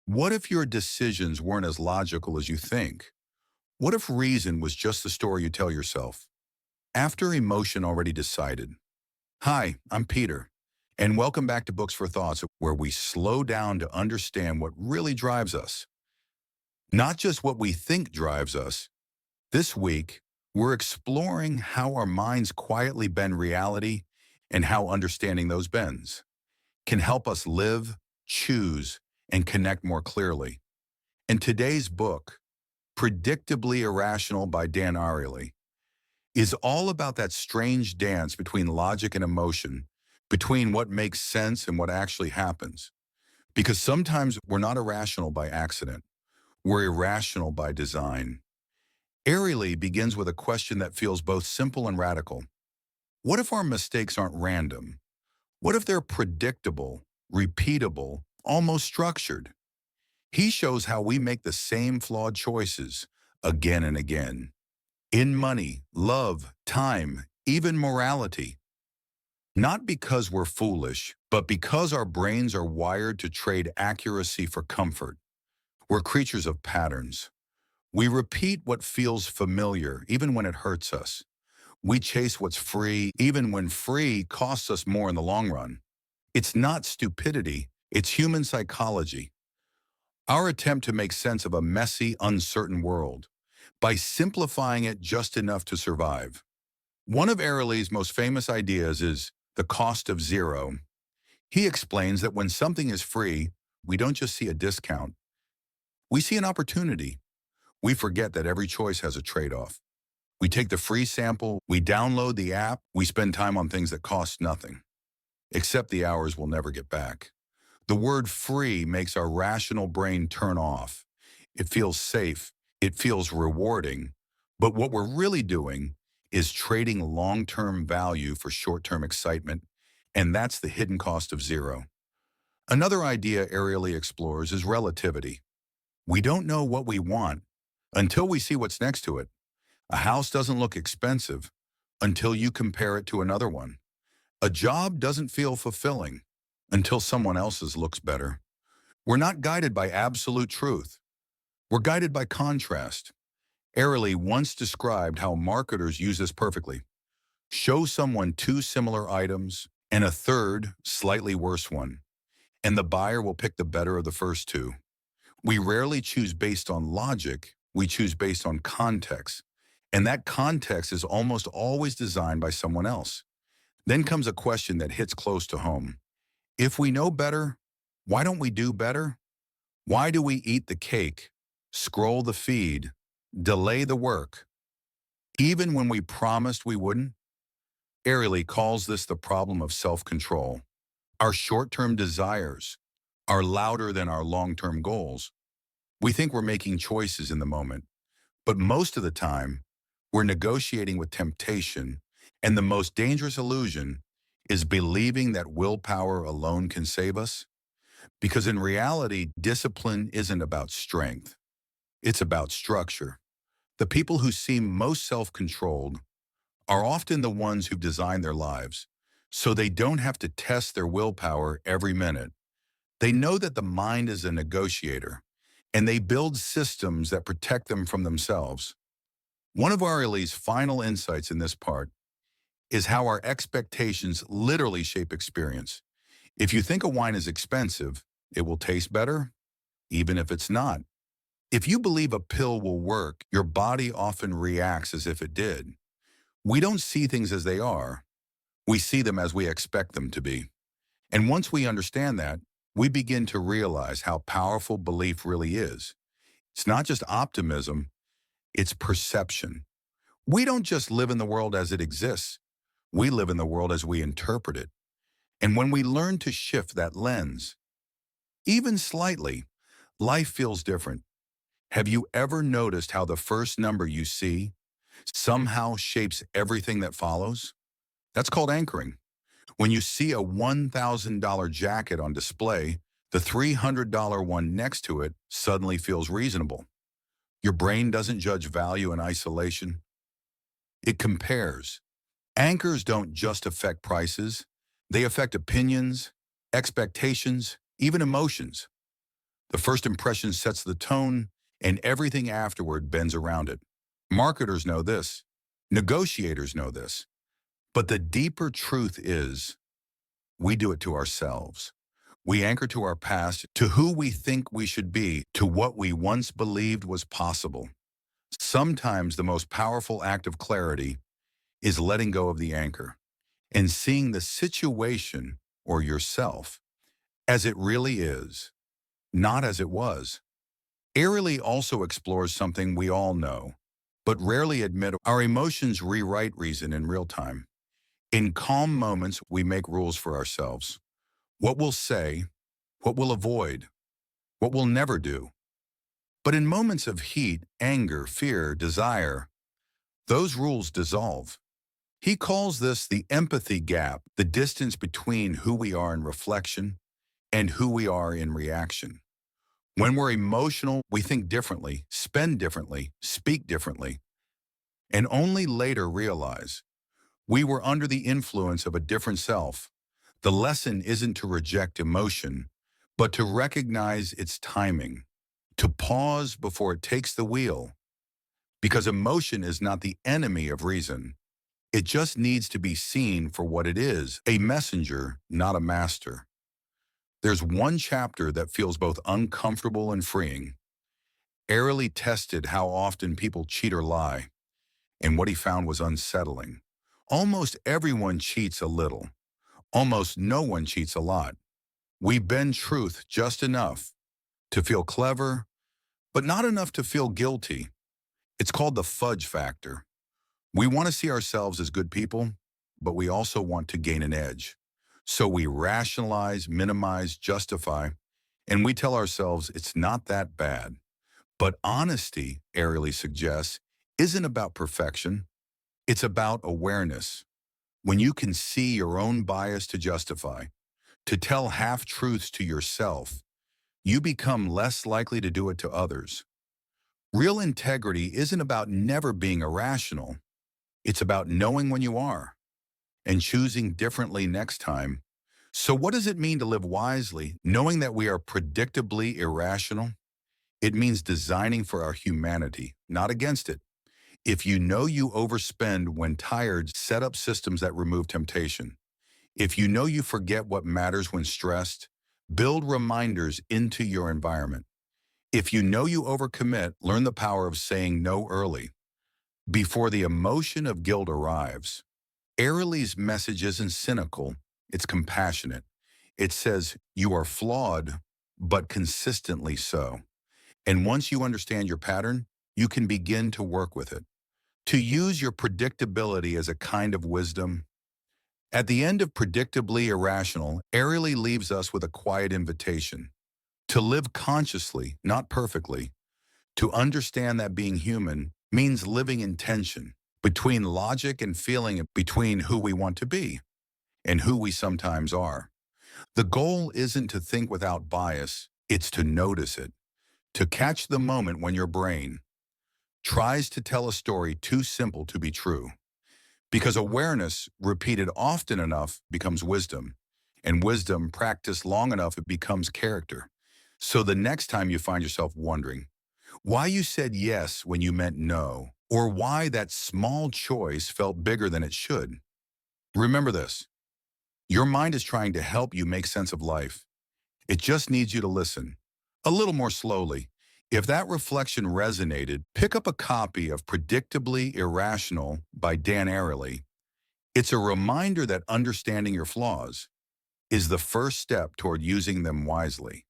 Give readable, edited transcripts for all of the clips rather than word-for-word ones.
What if your decisions weren't as logical as you think? What if reason was just the story you tell yourself? After emotion already decided. Hi, I'm Peter, and welcome back to Books for Thoughts, where we slow down to understand what really drives us. Not just what we think drives us. This week, we're exploring how our minds quietly bend reality and how understanding those bends can help us live, choose, and connect more clearly. In today's book, Predictably Irrational by Dan Ariely, is all about that strange dance between logic and emotion, between what makes sense and what actually happens. Because sometimes we're not irrational by accident, we're irrational by design. Ariely begins with a question that feels both simple and radical. What if our mistakes aren't random? What if they're predictable, repeatable, almost structured? He shows how we make the same flawed choices again and again. In money, love, time, even morality. Not because we're foolish, but because our brains are wired to trade accuracy for comfort. We're creatures of patterns. We repeat what feels familiar, even when it hurts us. We chase what's free, even when free costs us more in the long run. It's not stupidity, it's human psychology. Our attempt to make sense of a messy, uncertain world by simplifying it just enough to survive. One of Ariely's most famous ideas is the cost of zero. He explains that when something is free, we don't just see a discount, we see an opportunity. We forget that every choice has a trade-off. We take the free sample, we download the app, we spend time on things that cost nothing, except the hours we'll never get back. The word free makes our rational brain turn off. It feels safe, it feels rewarding, but what we're really doing is trading long-term value for short-term excitement, and that's the hidden cost of zero. Another idea Ariely explores is relativity. We don't know what we want until we see what's next to it. A house doesn't look expensive until you compare it to another one. A job doesn't feel fulfilling until someone else's looks better. We're not guided by absolute truth. We're guided by contrast. Ariely once described how marketers use this perfectly. Show someone two similar items and a third, slightly worse one, and the buyer will pick the better of the first two. We rarely choose based on logic, we choose based on context. And that context is almost always designed by someone else. Then comes a question that hits close to home. If we know better, why don't we do better? Why do we eat the cake, scroll the feed, delay the work, even when we promised we wouldn't? Ariely calls this the problem of self-control. Our short-term desires are louder than our long-term goals. We think we're making choices in the moment, but most of the time, we're negotiating with temptation, and the most dangerous illusion is believing that willpower alone can save us. Because in reality, discipline isn't about strength. It's about structure. The people who seem most self-controlled are often the ones who've designed their lives, so they don't have to test their willpower every minute. They know that the mind is a negotiator, and they build systems that protect them from themselves. One of Ariely's final insights in this part is how our expectations literally shape experience. If you think a wine is expensive, it will taste better, even if it's not. If you believe a pill will work, your body often reacts as if it did. We don't see things as they are. We see them as we expect them to be. And once we understand that, we begin to realize how powerful belief really is. It's not just optimism, it's perception. We don't just live in the world as it exists. We live in the world as we interpret it. And when we learn to shift that lens, even slightly, life feels different. Have you ever noticed how the first number you see somehow shapes everything that follows? That's called anchoring. When you see a $1,000 jacket on display, the $300 one next to it suddenly feels reasonable. Your brain doesn't judge value in isolation. It compares. Anchors don't just affect prices. They affect opinions, expectations, even emotions. The first impression sets the tone, and everything afterward bends around it. Marketers know this. Negotiators know this. But the deeper truth is, we do it to ourselves. We anchor to our past, to who we think we should be, to what we once believed was possible. Sometimes the most powerful act of clarity is letting go of the anchor and seeing the situation or yourself as it really is, not as it was. Ariely also explores something we all know, but rarely admit: our emotions rewrite reason in real time. In calm moments, we make rules for ourselves. What we'll say, what we'll avoid, what we'll never do. But in moments of heat, anger, fear, desire, those rules dissolve. He calls this the empathy gap, the distance between who we are in reflection and who we are in reaction. When we're emotional, we think differently, spend differently, speak differently, and only later realize we were under the influence of a different self. The lesson isn't to reject emotion, but to recognize its timing, to pause before it takes the wheel, because emotion is not the enemy of reason. It just needs to be seen for what it is, a messenger, not a master. There's one chapter that feels both uncomfortable and freeing. Ariely tested how often people cheat or lie, and what he found was unsettling. Almost everyone cheats a little. Almost no one cheats a lot. We bend truth just enough to feel clever, but not enough to feel guilty. It's called the fudge factor. We want to see ourselves as good people, but we also want to gain an edge. So we rationalize, minimize, justify, and we tell ourselves it's not that bad. But honesty, Ariely suggests, isn't about perfection. It's about awareness. When you can see your own bias to justify, to tell half-truths to yourself, you become less likely to do it to others. Real integrity isn't about never being irrational. It's about knowing when you are and choosing differently next time. So what does it mean to live wisely, knowing that we are predictably irrational? It means designing for our humanity, not against it. If you know you overspend when tired, set up systems that remove temptation. If you know you forget what matters when stressed, build reminders into your environment. If you know you overcommit, learn the power of saying no early, before the emotion of guilt arrives. Ariely's message isn't cynical, it's compassionate. It says you are flawed, but consistently so. And once you understand your pattern, you can begin to work with it. To use your predictability as a kind of wisdom. At the end of Predictably Irrational, Ariely leaves us with a quiet invitation to live consciously, not perfectly, to understand that being human means living in tension between logic and feeling, between who we want to be and who we sometimes are. The goal isn't to think without bias, it's to notice it, to catch the moment when your brain tries to tell a story too simple to be true. Because awareness, repeated often enough, becomes wisdom. And wisdom, practiced long enough, it becomes character. So the next time you find yourself wondering why you said yes when you meant no, or why that small choice felt bigger than it should, remember this. Your mind is trying to help you make sense of life. It just needs you to listen a little more slowly. If that reflection resonated, pick up a copy of Predictably Irrational by Dan Ariely. It's a reminder that understanding your flaws is the first step toward using them wisely.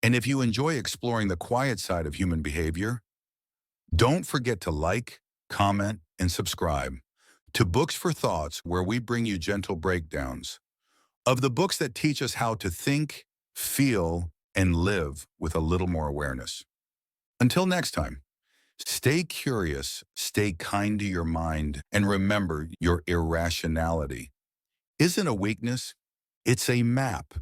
And if you enjoy exploring the quiet side of human behavior, don't forget to like, comment, and subscribe to Books for Thoughts, where we bring you gentle breakdowns of the books that teach us how to think, feel, and live with a little more awareness. Until next time, stay curious, stay kind to your mind, and remember your irrationality isn't a weakness, it's a map.